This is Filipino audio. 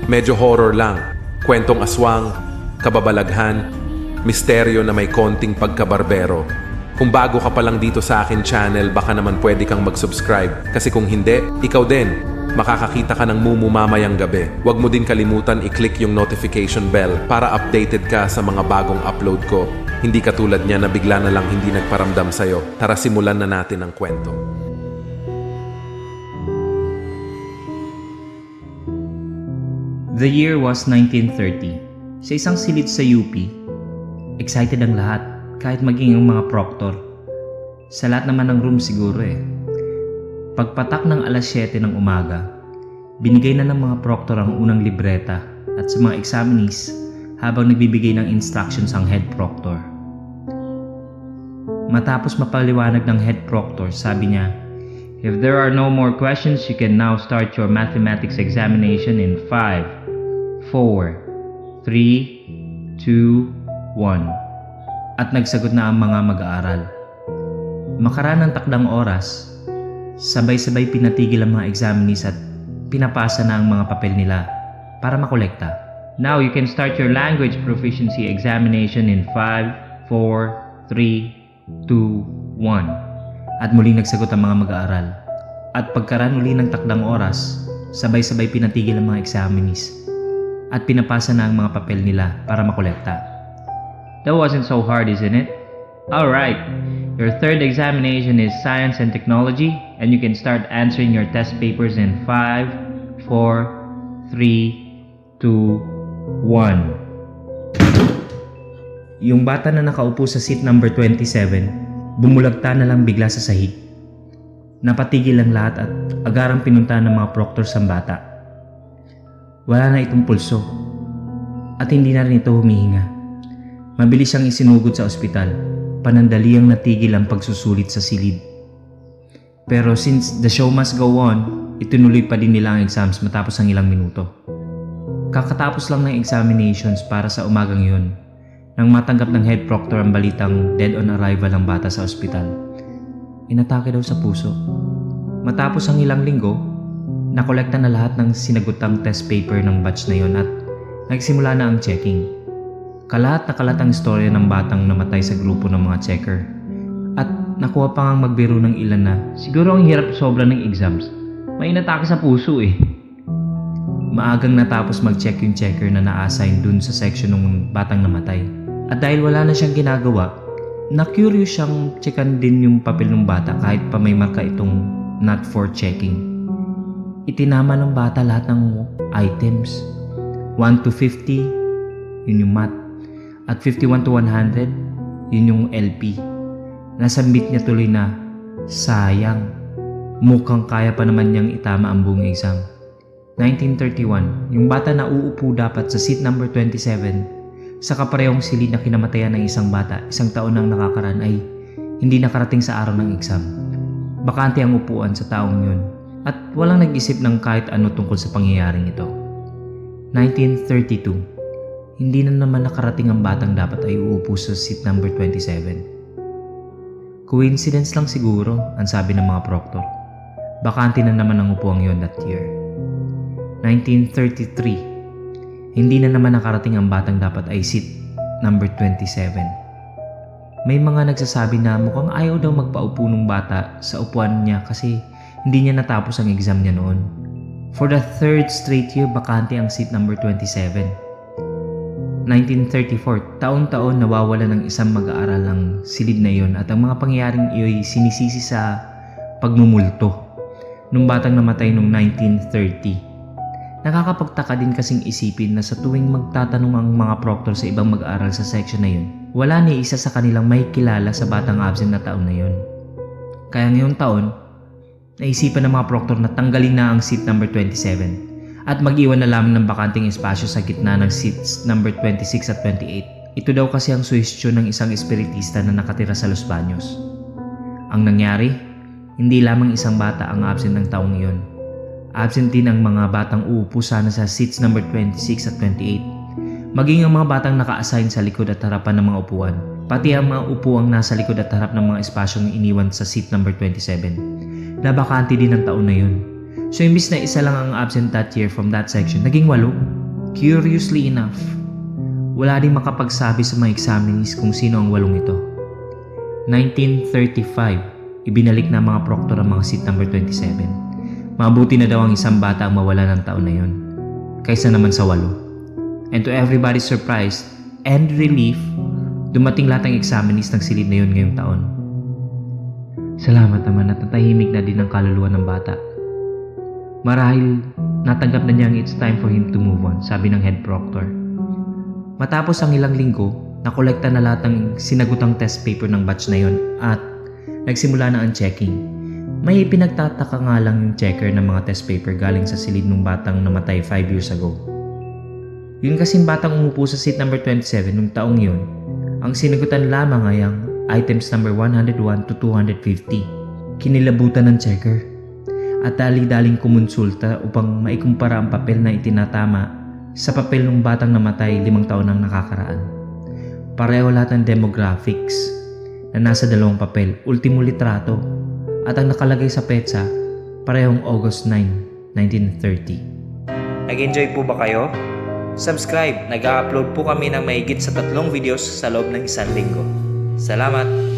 Medyo horror lang. Kwentong aswang, kababalaghan, misteryo na may konting pagkabarbero. Kung bago ka pa lang dito sa akin channel, baka naman pwede kang mag-subscribe. Kasi kung hindi, ikaw din, makakakita ka ng Mumu mamayang gabi. Huwag mo din kalimutan i-click yung notification bell para updated ka sa mga bagong upload ko. Hindi katulad niya na bigla na lang hindi nagparamdam sa'yo. Tara simulan na natin ang kwento. The year was 1930. Sa isang silid sa UP, excited ang lahat, kahit maging ang mga proctor. Sa lahat naman ng room siguro eh. Pagpatak ng alas 7 ng umaga, binigay na ng mga proctor ang unang libreta at sa mga examinees habang nagbibigay ng instructions ang head proctor. Matapos mapaliwanag ng head proctor, sabi niya, "If there are no more questions, you can now start your mathematics examination in 5, 4, 3, 2, 1. At nagsagot na ang mga mag-aaral. Makaraan ng takdang oras, sabay-sabay pinatigil ang mga examinees at pinapasa na ang mga papel nila para makolekta. Now you can start your language proficiency examination in 5, 4, 3, 2, 1. At muling nagsagot ang mga mag-aaral. At pagkaraan uli ng takdang oras, sabay-sabay pinatigil ang mga examinees at pinapasa na ang mga papel nila para makolekta. That wasn't so hard, isn't it? Alright, your third examination is Science and Technology, and you can start answering your test papers in 5, 4, 3, 2, 1. Yung bata na nakaupo sa seat number 27, bumulagta na lang bigla sa sahig. Napatigil ang lahat at agarang pinuntahan ng mga proctors ang bata. Wala na itong pulso at hindi na rin ito humihinga. Mabilis siyang isinugod sa ospital, panandaliang natigil ang pagsusulit sa silid. Pero since the show must go on, itinuloy pa din nila ang exams matapos ang ilang minuto. Kakatapos lang ng examinations para sa umagang yun, nang matanggap ng head proctor ang balitang dead on arrival ang bata sa ospital. Inatake daw sa puso. Matapos ang ilang linggo, nakolekta na lahat ng sinagutang test paper ng batch na yon at nagsimula na ang checking. Kalat na kalat ang istorya ng batang namatay sa grupo ng mga checker. At nakuha pa ngang magbiro ng ilan na siguro ang hirap sobra ng exams. May inatake sa puso eh. Maagang natapos mag-check yung checker na na-assign dun sa section ng batang namatay. At dahil wala na siyang ginagawa, na-curious siyang checkan din yung papel ng bata kahit pa may marka itong not for checking. Itinama ng bata lahat ng items. 1 to 50, yun yung math. At 51 to 100, yun yung LP. Nasambit niya tuloy na, sayang, mukhang kaya pa naman niyang itama ang buong exam. 1931, yung bata na uupo dapat sa seat number 27, sa kaparehong silid na kinamatayan ng isang bata, isang taon nang nakakaraan ay hindi nakarating sa araw ng exam. Bakante ang upuan sa taong yun at walang nag-isip ng kahit ano tungkol sa pangyayaring ito. 1932, hindi na naman nakarating ang batang dapat ay uupo sa seat number 27. Coincidence lang siguro, ang sabi ng mga proctor. Bakante na naman ang upuang yon that year. 1933, hindi na naman nakarating ang batang dapat ay seat number 27. May mga nagsasabi na mukhang ayaw daw magpaupo ng bata sa upuan niya kasi hindi niya natapos ang exam niya noon. For the third straight year, bakante ang seat number 27. 1934, taon-taon nawawala ng isang mag-aaral ang silid na iyon at ang mga pangyayaring iyo'y sinisisi sa pagmumulto nung batang namatay noong 1930. Nakakapagtaka din kasing isipin na sa tuwing magtatanong ang mga proctor sa ibang mag-aaral sa section na yun, wala ni isa sa kanilang may kilala sa batang absent na taon na yun. Kaya ngayong taon, naisipan ng mga proctor na tanggalin na ang seat number 27 at mag-iwan na lamang ng bakanting espasyo sa gitna ng seats number 26 at 28. Ito daw kasi ang suhestyon ng isang espiritista na nakatira sa Los Baños. Ang nangyari, hindi lamang isang bata ang absent ng taong iyon. Absent din ang mga batang uupo sana sa seats number 26 at 28. Maging ang mga batang naka-assign sa likod at harapan ng mga upuan. Pati ang mga upuang nasa likod at harap ng mga espasyong iniwan sa seat number 27. Nabakante din ang taon na yun. So imbis na isa lang ang absent that year from that section, naging 8. Curiously enough, wala din makapagsabi sa mga examinees kung sino ang 8 ito. 1935, ibinalik na mga proctor ang mga seat number 27. Mabuti na daw ang isang bata ang mawala ng taon na yon, kaysa naman sa 8. And to everybody's surprise and relief, dumating lahat ng examinees ng silid na yun ngayong taon. Salamat naman at natahimik na din ang kaluluwa ng bata. Marahil natanggap na niyang it's time for him to move on, sabi ng head proctor. Matapos ang ilang linggo, nakolekta na lahat ng sinagutang test paper ng batch na yon at nagsimula na ang checking. May pinagtataka nga lang yung checker ng mga test paper galing sa silid ng batang namatay 5 years ago. Yun kasing batang umupo sa seat number 27 nung taong yun, ang sinagutan lamang ay ang items number 101 to 250. Kinilabutan ng checker at dali-daling kumonsulta upang maikumpara ang papel na itinatama sa papel ng batang namatay 5 taon nang nakakaraan. Pareho lahat ng demographics na nasa 2 papel, ultimo litrato, at ang nakalagay sa petsa, parehong August 9, 1930. Nag-enjoy po ba kayo? Subscribe! Nag-upload po kami ng mahigit sa 3 videos sa loob ng 1 linggo. Salamat!